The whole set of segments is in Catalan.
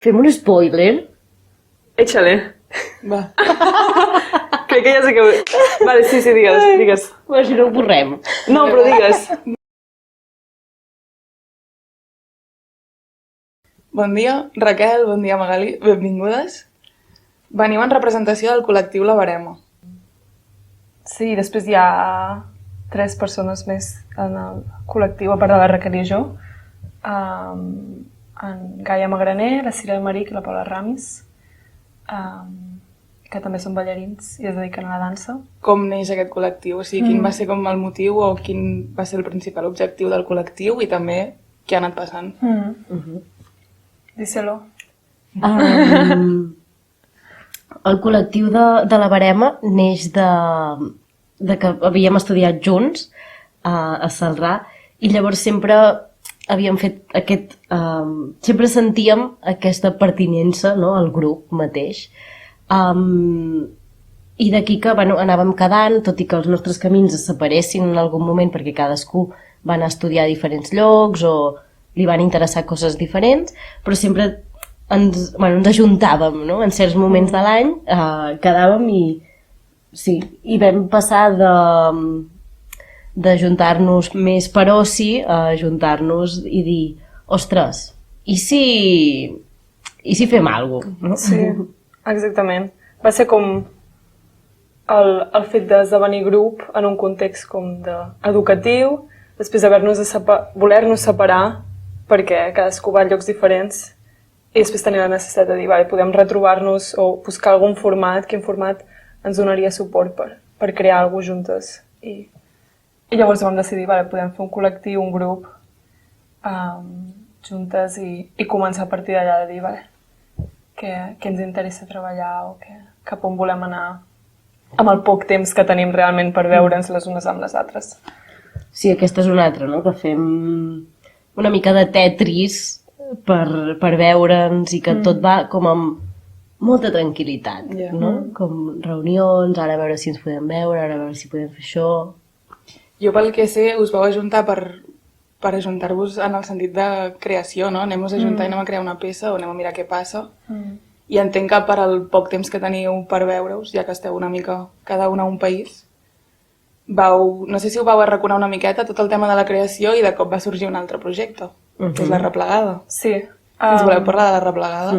Fem un spoiler? Échale. Va. Crec que ja sé que... Vale, sí, digues. Però si no ho borrem. No, però digues. Bon dia, Raquel, bon dia, Magali, benvingudes. Veniu en representació del col·lectiu La Barema. Sí, després hi ha 3 persones més en el col·lectiu, a part de la Raquel i jo. En Gaia Magraner, la Cira Maric i la Paula Ramis, que també són ballarins i es dediquen a la dansa. Com neix aquest col·lectiu? O sigui, quin va ser com el motiu o quin va ser el principal objectiu del col·lectiu i també què ha anat passant? Díselo. El col·lectiu de la Barema neix de que havíem estudiat junts a Celrà i llavors sempre havíem fet aquest... sempre sentíem aquesta pertinença, no?, al grup mateix. I d'aquí que anàvem quedant, tot i que els nostres camins es separessin en algun moment perquè cadascú va anar a estudiar a diferents llocs o li van interessar coses diferents, però sempre ens ajuntàvem, no? En certs moments de l'any quedàvem i vam passar de juntar-nos més per oci a juntar-nos i dir, ostres, i si fem alguna cosa? No? Sí, exactament. Va ser com el fet d'esdevenir grup en un context com educatiu, després voler-nos separar perquè cadascú va a llocs diferents i després tenir la necessitat de dir, vale, podem retrobar-nos o buscar algun format, quin format ens donaria suport per crear alguna cosa juntes. I llavors vam decidir, vale, podem fer un col·lectiu, un grup juntes i començar a partir d'allà de dir, vale, què ens interessa treballar o cap on volem anar amb el poc temps que tenim realment per veure'ns les unes amb les altres. Sí, aquesta és una altra, no? Que fem una mica de Tetris per veure'ns i que tot va com amb molta tranquil·litat, no? Com reunions, ara a veure si ens podem veure, ara a veure si podem fer això... Jo pel que sé us vau ajuntar per ajuntar-vos en el sentit de creació, no? Anem-nos a ajuntar i anem a crear una peça o anem a mirar què passa. I entenc que per al poc temps que teniu per veure-us, ja que esteu una mica cada una a un país, no sé si ho vau arraconar una miqueta tot el tema de la creació i de cop va sorgir un altre projecte, que és la Replegada. Sí. Ens voleu parlar de la Replegada?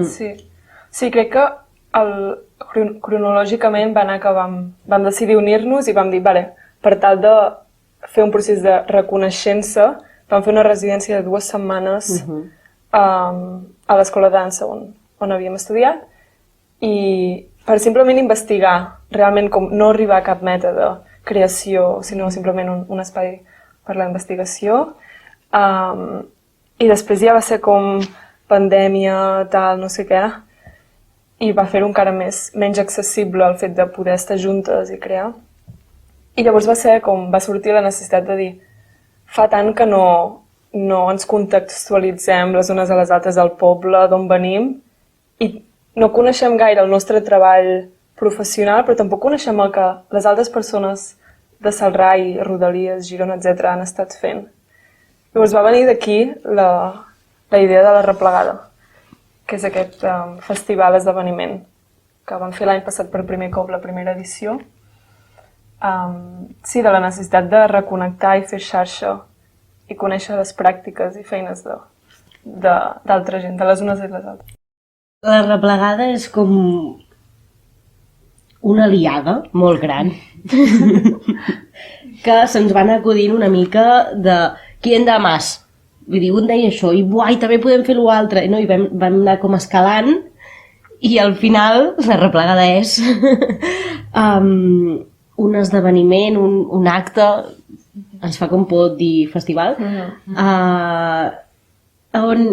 Sí, crec que cronològicament va anar que vam decidir unir-nos i vam dir, vale, per tal de fer un procés de reconeixença, vam fer una residència de 2 setmanes a l'escola de dansa on havíem estudiat i per simplement investigar, realment com no arribar a cap meta de creació, sinó simplement un espai per la investigació. I després ja va ser com pandèmia, tal, no sé què, i va fer-ho encara menys accessible el fet de poder estar juntes i crear. I llavors va sortir la necessitat de dir fa tant que no ens contextualitzem les unes a les altres del poble, d'on venim, i no coneixem gaire el nostre treball professional, però tampoc coneixem el que les altres persones de Celrà i Rodalies, Girona, etc. han estat fent. Llavors va venir d'aquí la idea de la Replegada, que és aquest festival esdeveniment que vam fer l'any passat per primer cop, la primera edició. Sí, de la necessitat de reconnectar i fer xarxa i conèixer les pràctiques i feines d'altra gent, de les unes i les altres. La Replegada és com una aliada molt gran que se'ns van acudint una mica de quién da más. Vull dir, un deia això i també podem fer l'altre. No? I vam anar com escalant i al final la Replegada és un esdeveniment, un acte, es fa com pot dir festival, on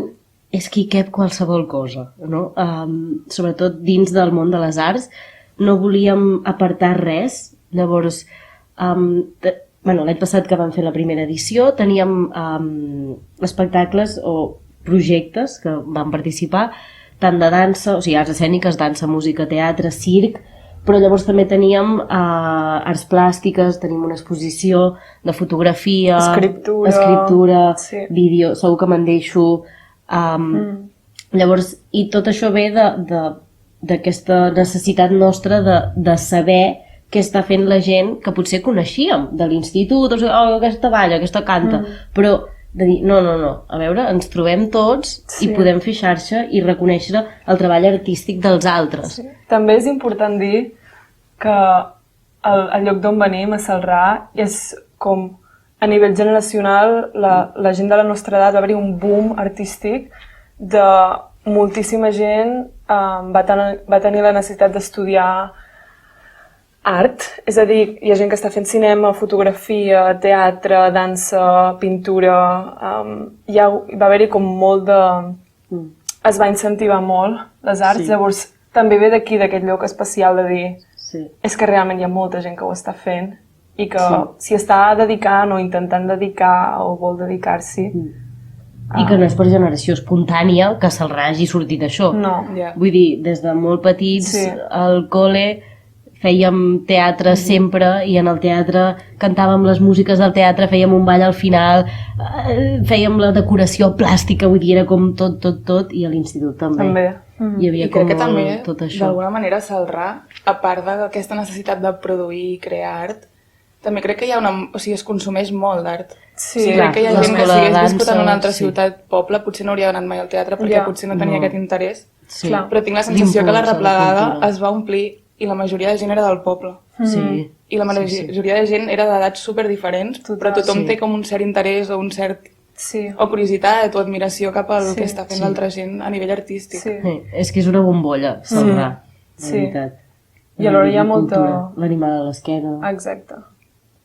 és que hi cap qualsevol cosa, no? Sobretot dins del món de les arts, no volíem apartar res. Llavors, l'any passat que vam fer la primera edició, teníem espectacles o projectes que van participar, tant de dansa, o sigui, arts escèniques, dansa, música, teatre, circ, però llavors també teníem arts plàstiques, tenim una exposició de fotografia, escriptura, vídeo, segur que me'n deixo, Llavors, i tot això ve d'aquesta necessitat nostra de saber què està fent la gent que potser coneixíem de l'institut, o sigui, aquesta balla, aquesta canta, però de dir, no, a veure, ens trobem tots i podem fer xarxa i reconèixer el treball artístic dels altres. Sí. També és important dir que el lloc d'on venim, a Celrà, és com a nivell generacional, la gent de la nostra edat va haver-hi un boom artístic de moltíssima gent va tenir la necessitat d'estudiar art, és a dir, hi ha gent que està fent cinema, fotografia, teatre, dansa, pintura, va haver-hi com molt de... Es va incentivar molt les arts, llavors també ve d'aquí, d'aquest lloc especial de dir és que realment hi ha molta gent que ho està fent i que s'hi està dedicant o intentant dedicar o vol dedicar-s'hi. I que no és per generació espontània que se'l hagi sortit això. No. Vull dir, des de molt petits al col·le fèiem teatre sempre i en el teatre cantàvem les músiques del teatre, fèiem un ball al final, fèiem la decoració plàstica, vull dir, era com tot, i a l'institut també. Hi havia com crec que també, tot això. d'alguna manera, Celrà, a part d'aquesta necessitat de produir i crear art, també crec que hi ha es consumeix molt d'art. Sí, crec que hi ha gent que si hagués viscut en una altra sí. ciutat, poble, potser no hauria anat mai al teatre perquè potser no tenia aquest interès. Sí. Però tinc la sensació que la replegada es va omplir i la majoria de gent era del poble. Sí. I la majoria de gent era d'edats superdiferents, però tothom té com un cert interès o un cert... o curiositat o admiració cap al que està fent l'altra gent a nivell artístic. És que és una bombolla, Celrà, de veritat. I alhora hi ha molta... L'animal a l'esquena. Exacte.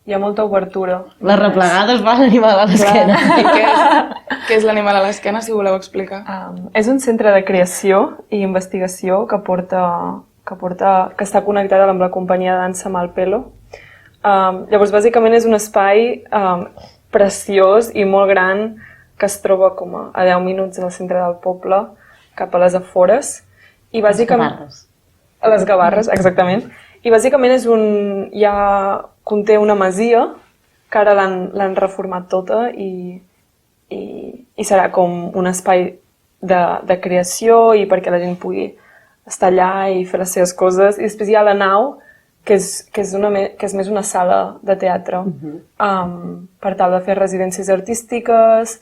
Hi ha molta obertura. Les replegades va l'animal a l'esquena. I què és l'animal a l'esquena, si voleu explicar? És un centre de creació i investigació que està connectada amb la companyia de dansa Malpelo. Llavors, bàsicament és un espai preciós i molt gran que es troba com a 10 minuts al centre del poble, cap a les afores. I bàsicament... A les Gavarres, exactament. I bàsicament conté una masia que ara l'han reformat tota i serà com un espai de creació i perquè la gent pugui estar allà i fer les seves coses. I després hi ha la nau, que és més una sala de teatre, per tal de fer residències artístiques,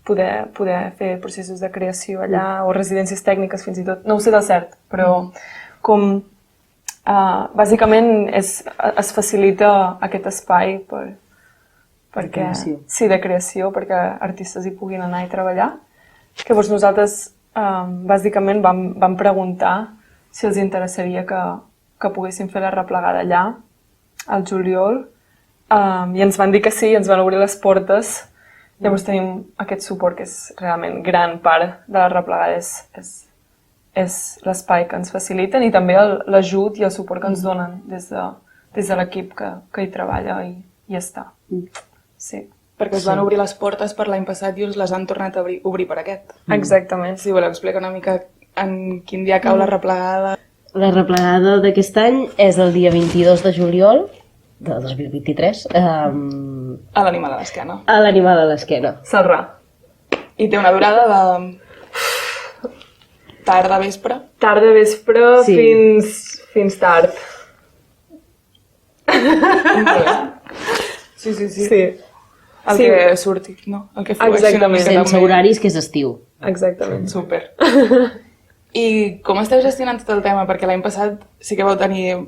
poder fer processos de creació allà, o residències tècniques fins i tot. No ho sé del cert, però com bàsicament es facilita aquest espai de creació, perquè artistes hi puguin anar i treballar. Llavors nosaltres bàsicament vam preguntar si els interessaria que poguéssim fer la replegada allà, al juliol, i ens van dir que sí, i ens van obrir les portes. Llavors tenim aquest suport que és realment gran part de la replegada, és l'espai que ens faciliten i també l'ajut i el suport que ens donen des de l'equip que hi treballa i està. Sí. Perquè us van obrir les portes per l'any passat i us les han tornat a obrir per aquest. Exactament. Si voleu explicar una mica en quin dia cau la replegada. La replegada d'aquest any és el dia 22 de juliol de 2023. A l'animal a l'esquena. A l'animal a l'esquena. Celrà. I té una durada de tarda vespre. Tarda vespre fins tard. Sí. El que surti, no? El que flueixi. Exactament. Sense horaris, que és estiu. Exactament. Super. I com esteu gestionant tot el tema? Perquè l'any passat sí que vau tenir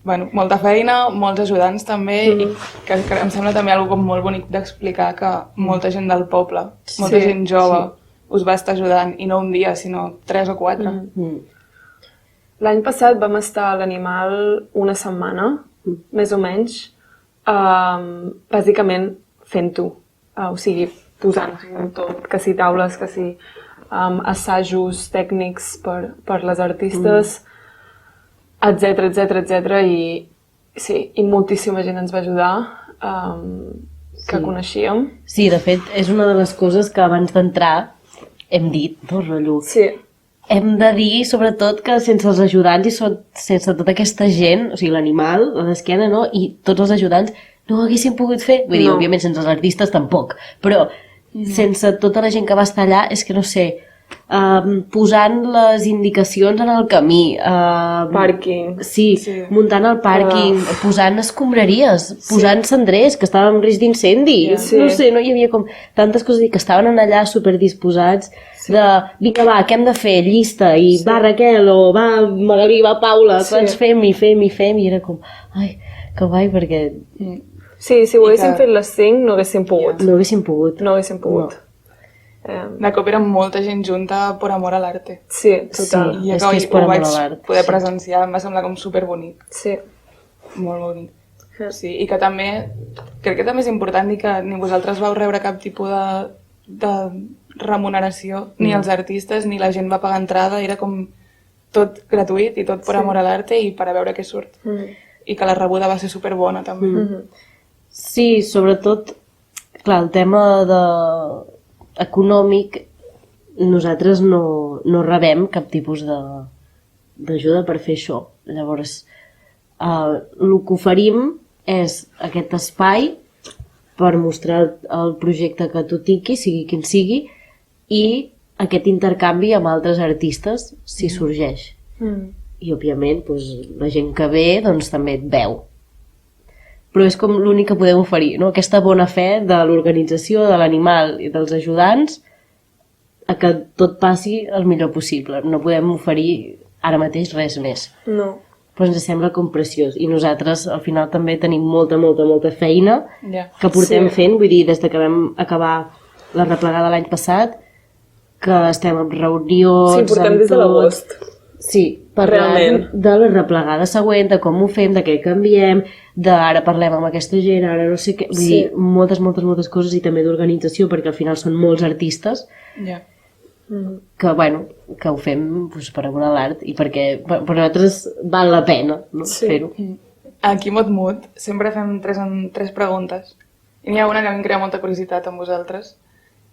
molta feina, molts ajudants també, i que em sembla també algo com molt bonic d'explicar que molta gent del poble, molta gent jove, us va estar ajudant, i no un dia, sinó 3 o 4. L'any passat vam estar a l'animal una setmana, més o menys, bàsicament fent-ho, o sigui, posant tot, que si taules, que si assajos tècnics per les artistes, etc. I moltíssima gent ens va ajudar, que coneixíem. Sí, de fet, és una de les coses que abans d'entrar hem dit, no, rotllo. Sí. Hem de dir, sobretot, que sense els ajudants i sense tota aquesta gent, o sigui, l'animal, a l'esquena, no? I tots els ajudants no ho haguessin pogut fer. Vull dir, òbviament, sense els artistes tampoc, però sense tota la gent que va estar allà, és que no sé, posant les indicacions en el camí, Pàrquing. sí, muntant el pàrquing, posant escombraries, posant cendrers que estaven en risc d'incendi, no sé, no hi havia com tantes coses que estaven allà superdisposats de, vinga va, què hem de fer? Llista, i va Raquel, o va Magalí, va Paula, doncs fem, i era com, ai, que guai, perquè... Sí, si ho haguéssim fet les 5 no haguéssim pogut. No haguéssim pogut. No haguéssim pogut. De cop era molta gent junta per amor a l'arte. Sí, total. I és que és per ho amor vaig a l'art. poder presenciar, em va semblar com superbonic. Sí. Molt bonic. Sí, i que també, crec que també és important dir que ni vosaltres vau rebre cap tipus de remuneració, ni els artistes, ni la gent va pagar entrada, era com tot gratuït i tot per amor a l'arte i per a veure què surt. I que la rebuda va ser superbona també. Sí, sobretot, clar, el tema econòmic, nosaltres no rebem cap tipus d'ajuda per fer això. Llavors, el que oferim és aquest espai per mostrar el projecte que tu tiqui, sigui quin sigui, i aquest intercanvi amb altres artistes, si sorgeix. I, òbviament, doncs, la gent que ve doncs, també et veu. Però és com l'únic que podem oferir, no? Aquesta bona fe de l'organització, de l'animal i dels ajudants a que tot passi el millor possible. No podem oferir ara mateix res més. No. Però ens sembla com preciós. I nosaltres al final també tenim molta feina que portem fent. Vull dir, des que vam acabar la replegada l'any passat, que estem en reunions... Sí, portem des de l'agost. Sí, parlant de la replegada següent, de com ho fem, de què canviem, d'ara parlem amb aquesta gent, ara no sé què... Vull dir, moltes coses i també d'organització, perquè al final són molts artistes que, bueno, que ho fem doncs, per amor a l'art i perquè per nosaltres val la pena, no? Fer-ho. Aquí a Mot sempre fem tres preguntes. I n'hi ha una que a mi em crea molta curiositat amb vosaltres,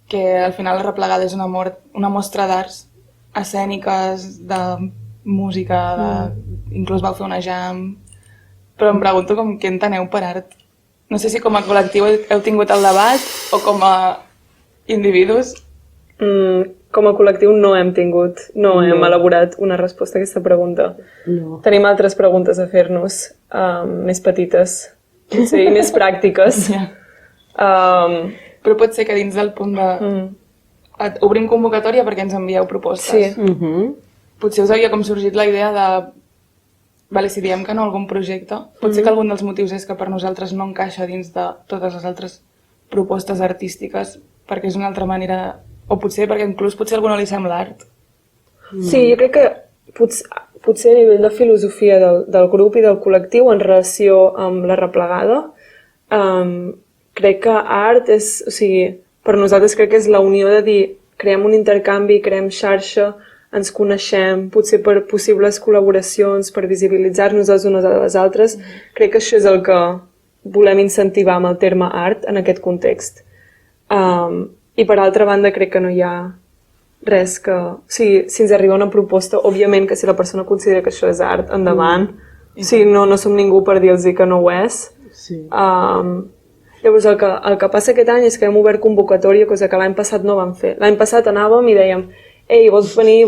que al final la replegada és una mostra d'arts escèniques, de música, inclús vau fer una jam, però em pregunto com què enteneu per art. No sé si com a col·lectiu heu tingut el debat o com a individus. Com a col·lectiu no hem hem elaborat una resposta a aquesta pregunta. No. Tenim altres preguntes a fer-nos, més petites, i més pràctiques. Però pot ser que dins del punt de... Obrim convocatòria perquè ens envieu propostes. Sí. Potser us havia com sorgit la idea de... Vale, si diem que no a algun projecte, pot ser que algun dels motius és que per nosaltres no encaixa dins de totes les altres propostes artístiques, perquè és una altra manera... O potser perquè inclús potser a algú no li sembla art. Sí, jo crec que potser a nivell de filosofia del grup i del col·lectiu en relació amb la replegada, crec que art és... O sigui, per nosaltres crec que és la unió de dir creem un intercanvi, creem xarxa, ens coneixem, potser per possibles col·laboracions, per visibilitzar-nos les unes a les altres. Crec que això és el que volem incentivar amb el terme art en aquest context. I per altra banda crec que no hi ha res que... O sigui, si ens arriba una proposta, òbviament que si la persona considera que això és art, endavant. O sigui, no som ningú per dir-los que no ho és. Sí. Llavors el que passa aquest any és que hem obert convocatòria, cosa que l'any passat no vam fer. L'any passat anàvem i dèiem ei, vols venir?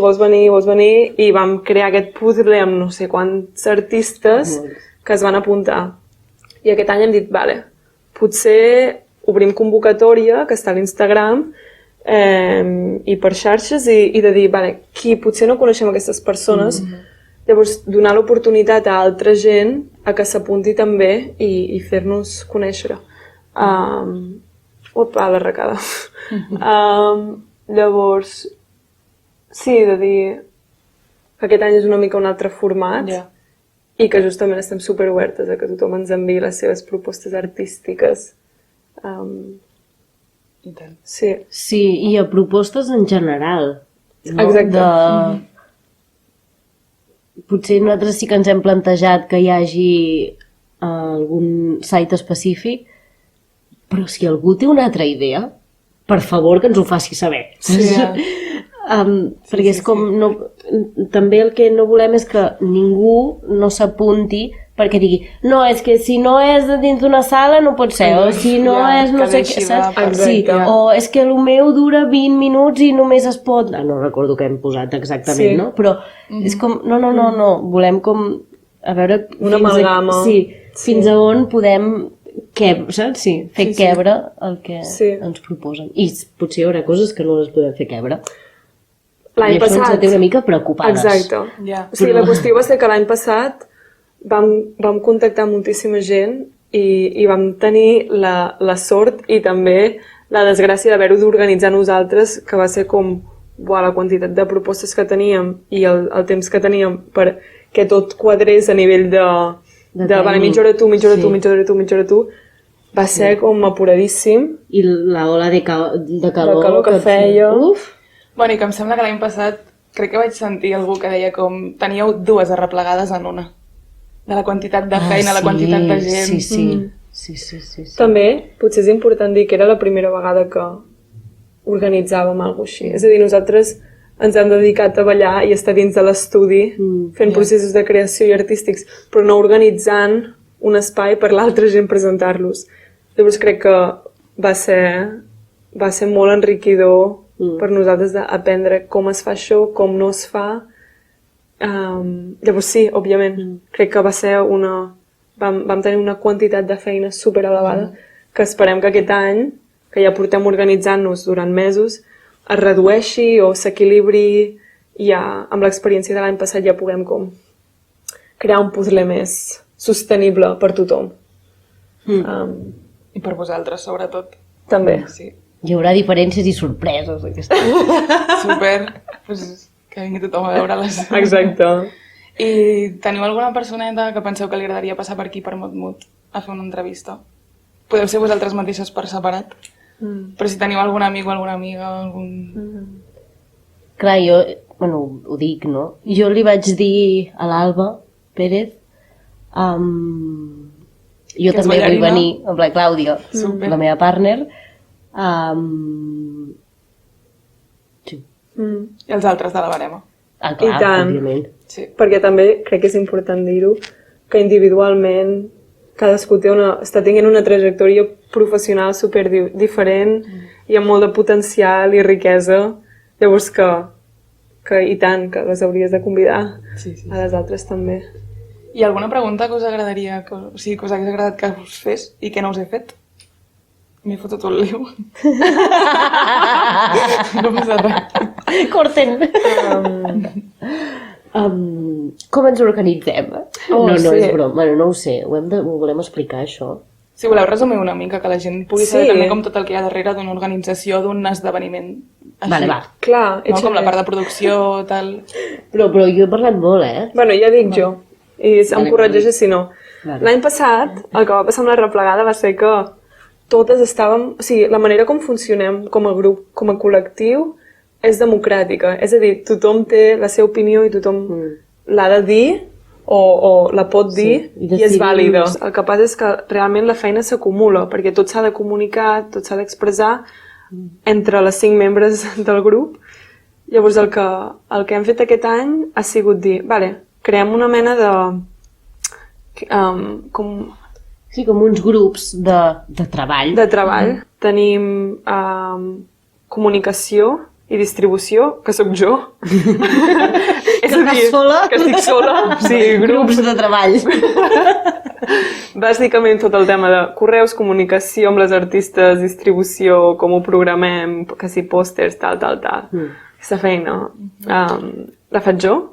I vam crear aquest puzzle amb no sé quants artistes que es van apuntar. I aquest any hem dit, vale, potser obrim convocatòria, que està a l'Instagram, i per xarxes, i de dir, vale, qui potser no coneixem aquestes persones, llavors donar l'oportunitat a altra gent a que s'apunti també i fer-nos conèixer. Opa, la recada. Llavors, sí, de dir que aquest any és una mica un altre format i que justament estem superobertes a que tothom ens enviï les seves propostes artístiques. I tant. Sí, i a propostes en general. No? Exacte. Potser nosaltres sí que ens hem plantejat que hi hagi algun site específic, però si algú té una altra idea, per favor que ens ho faci saber. Perquè és com... També el que no volem és que ningú no s'apunti perquè digui, no, és que si no és dins d'una sala no pot ser, o si no és no sé què, saps? Sí, o és que el meu dura 20 minuts i només es pot... No recordo què hem posat exactament, no? Però és com, no, volem com, a veure... Una amalgama. Fins a on podem saps? Sí, fer quebre el que ens proposen. I potser hi haurà coses que no les podem fer quebre. L'any passat... I això ens té una mica preocupades. Exacte. O sigui, la qüestió va ser que l'any passat vam contactar moltíssima gent i vam tenir la sort i també la desgràcia d'haver-ho d'organitzar nosaltres, que va ser com la quantitat de propostes que teníem i el temps que teníem perquè tot quadrés a nivell de mitja hora tu, mitja hora tu, mitja hora tu, mitja hora tu, va ser com apuradíssim. I la ola de calor que feia. Bueno, i que em sembla que l'any passat crec que vaig sentir algú que deia com teníeu 2 arreplegades en una. De la quantitat de feina, la quantitat de gent. Sí. També, potser és important dir que era la primera vegada que organitzàvem alguna cosa així. És a dir, nosaltres ens hem dedicat a ballar i estar dins de l'estudi fent processos de creació i artístics, però no organitzant un espai per l'altra gent presentar-los. Llavors crec que va ser molt enriquidor per nosaltres d'aprendre com es fa això, com no es fa. Llavors sí, òbviament, crec que va ser vam tenir una quantitat de feina super elevada que esperem que aquest any, que ja portem organitzant-nos durant mesos, es redueixi o s'equilibri i ja amb l'experiència de l'any passat ja puguem com crear un puzzle més sostenible per tothom. I per vosaltres, sobretot. També. Sí. Hi haurà diferències i sorpreses aquesta. Super. Que vingui tothom a veure-les. Exacte. I teniu alguna personeta que penseu que li agradaria passar per aquí, per Mot a fer una entrevista? Podeu ser vosaltres mateixes per separat, però si teniu algun amic o alguna amiga, Clar, jo, ho dic, no? Jo li vaig dir a l'Alba Pérez, jo també vull venir, amb la Clàudia, la meva partner, i els altres de la barema. Clar, I tant. òbviament. Sí. Perquè també crec que és important dir-ho, que individualment cadascú està tenint una trajectòria professional super diferent i amb molt de potencial i riquesa. Llavors que i tant, que les hauries de convidar a les altres també. I alguna pregunta que us agradaria, que us hagués agradat que us fes i que no us he fet? M'he fotut un lío. No passa res. Corten. Com ens organitzem? No és broma. No ho sé. Ho volem explicar, això. Si voleu resumir una mica, que la gent pugui saber també com tot el que hi ha darrere d'una organització, d'un esdeveniment així. Vale, va. Clar, com la part de producció, tal... Però jo he parlat molt, Bueno, ja dic jo. I em corregeixes si no. L'any passat, el que va passar amb la replegada va ser que totes estàvem... O sigui, la manera com funcionem com a grup, com a col·lectiu, és democràtica. És a dir, tothom té la seva opinió i tothom l'ha de dir o la pot dir i és vàlida. El que passa és que realment la feina s'acumula, perquè tot s'ha de comunicar, tot s'ha d'expressar entre les 5 membres del grup. Llavors el que hem fet aquest any ha sigut dir, creem una mena de... Sí, com uns grups de treball. De treball. Tenim comunicació i distribució, que sóc jo. És a dir, que estic sola. Sí, grups de treball. Bàsicament tot el tema de correus, comunicació amb les artistes, distribució, com ho programem, que si pòsters, tal. Aquesta feina la faig jo.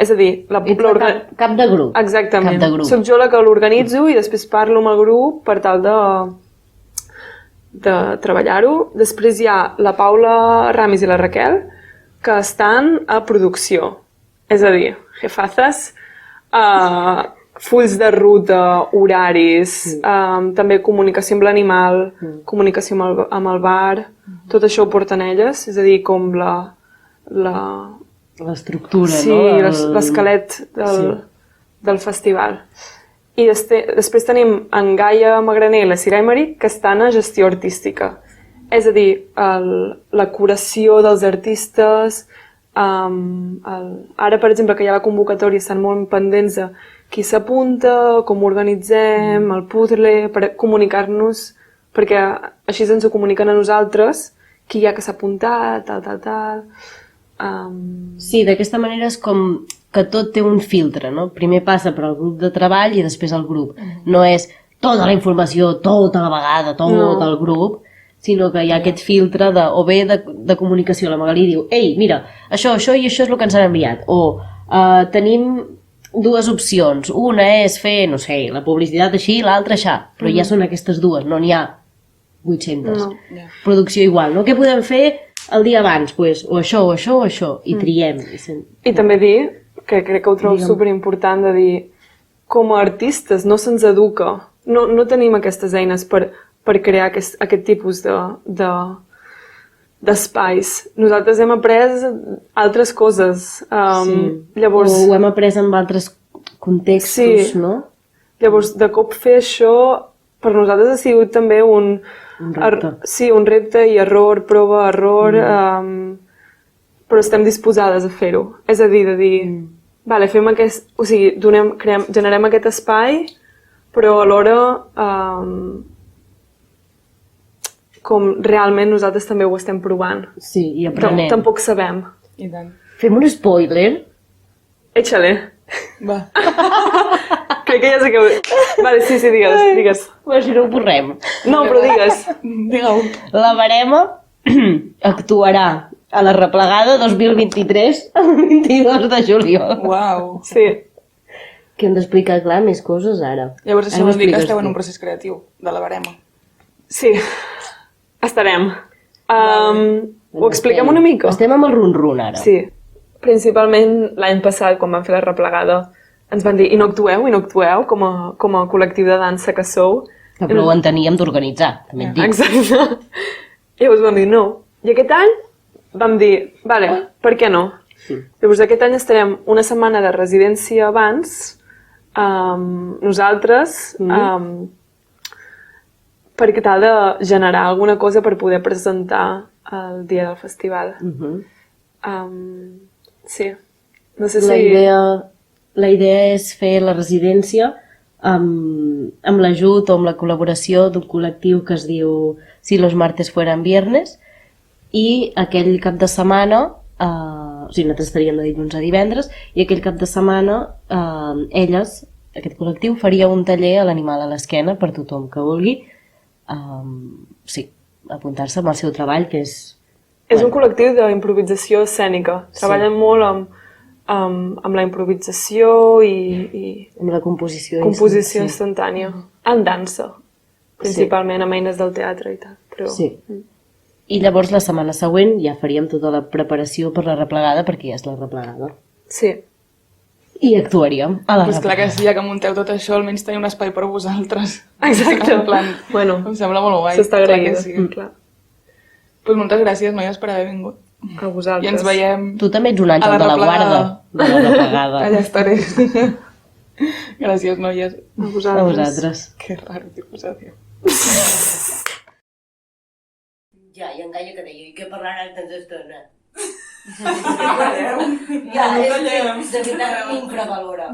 És a dir, cap de grup. Exactament. Soc jo la que l'organitzo i després parlo amb el grup per tal de treballar-ho. Després hi ha la Paula Ramis i la Raquel, que estan a producció. És a dir, jefazas, fulls de ruta, horaris, també comunicació amb l'animal, comunicació amb el bar, tot això ho porten elles, és a dir, com l'estructura, no? Sí, l'esquelet del festival. I després tenim en Gaia Magraner i la Cira Aymeric, que estan a gestió artística. És a dir, la curació dels artistes. Ara, per exemple, que hi ha la convocatòria, estan molt pendents de qui s'apunta, com ho organitzem, el puzzle, per comunicar-nos, perquè així ens ho comuniquen a nosaltres, qui hi ha que s'ha apuntat, tal. Sí, d'aquesta manera és com que tot té un filtre, no? Primer passa per al grup de treball i després al grup. No és tota la informació, tota la vegada, tot el grup, sinó que hi ha aquest filtre o bé de comunicació. La Magalí diu, ei, mira, això i això és el que ens han enviat. O tenim dues opcions. Una és fer, no sé, la publicitat així, l'altra així. Però ja són aquestes dues, no n'hi ha 800. No. Producció igual, no? Què podem fer el dia abans? Pues, o això, o això, o això. I triem. I també dir, que crec que ho trobo superimportant de dir, com a artistes no se'ns educa, no tenim aquestes eines per crear aquest tipus d'espais. Nosaltres hem après altres coses. Llavors, o ho hem après en altres contextos, no? Llavors, de cop fer això, per nosaltres ha sigut també un repte. Un repte i error, prova, error, però estem disposades a fer-ho. És a dir, vale, fem aquest, o sigui, generem aquest espai, però alhora com realment nosaltres també ho estem provant. Sí, i aprenem. Tampoc sabem. I tant. Fem un spoiler? Échale. Va. Crec que ja sé que... Vale, sí, digues. Però si no ho borrem. No, però digues. Digue-ho. La Verema actuarà a la Replegada 2023 el 22 de juliol. Uau. Sí. Que hem d'explicar, clar, més coses ara. Llavors això Ara vol dir que m'expliques esteu en tu. un procés creatiu de la barema. Sí. Estarem. Ho expliquem una mica? Estem amb el run-run ara. Sí. Principalment l'any passat, quan vam fer la replegada, ens van dir, i no actueu com a col·lectiu de dansa que sou. Que però ho en teníem d'organitzar, també et dic. Exacte. I llavors vam dir no. I aquest any vam dir, vale, per què no? Sí. Llavors aquest any estarem una setmana de residència abans, nosaltres, perquè tal de generar alguna cosa per poder presentar el dia del festival. Sí. No sé si... La idea és fer la residència amb l'ajut o amb la col·laboració d'un col·lectiu que es diu Si los martes fueran viernes, i aquell cap de setmana, o sigui, nosaltres estaríem de dilluns a divendres, i aquell cap de setmana elles, aquest col·lectiu, faria un taller a l'animal a l'esquena per tothom que vulgui apuntar-se amb el seu treball, que és... És un col·lectiu d'improvisació escènica. Treballen molt amb la improvisació i amb la composició instantània. En dansa, principalment, amb eines del teatre i tal. Però... Sí. I llavors la setmana següent ja faríem tota la preparació per la replegada, perquè ja és la replegada. Sí. I actuaríem a la Pues clar que sí, ja que munteu tot això, almenys teniu un espai per vosaltres. Exacte. En plan, bueno, em sembla molt guai. s'està agraïda. Sí. Clar. Pues moltes gràcies, noies, per haver vingut. A vosaltres. I ens veiem Tu també ets un àngel de la guarda de la replegada. allà estaré. Gràcies, noies. A vosaltres. A vosaltres. Que raro, tipus, adiós. Ja, i enganya que deia, i què parlaràs tanta estona? Ja, és de veritat m'infravalora.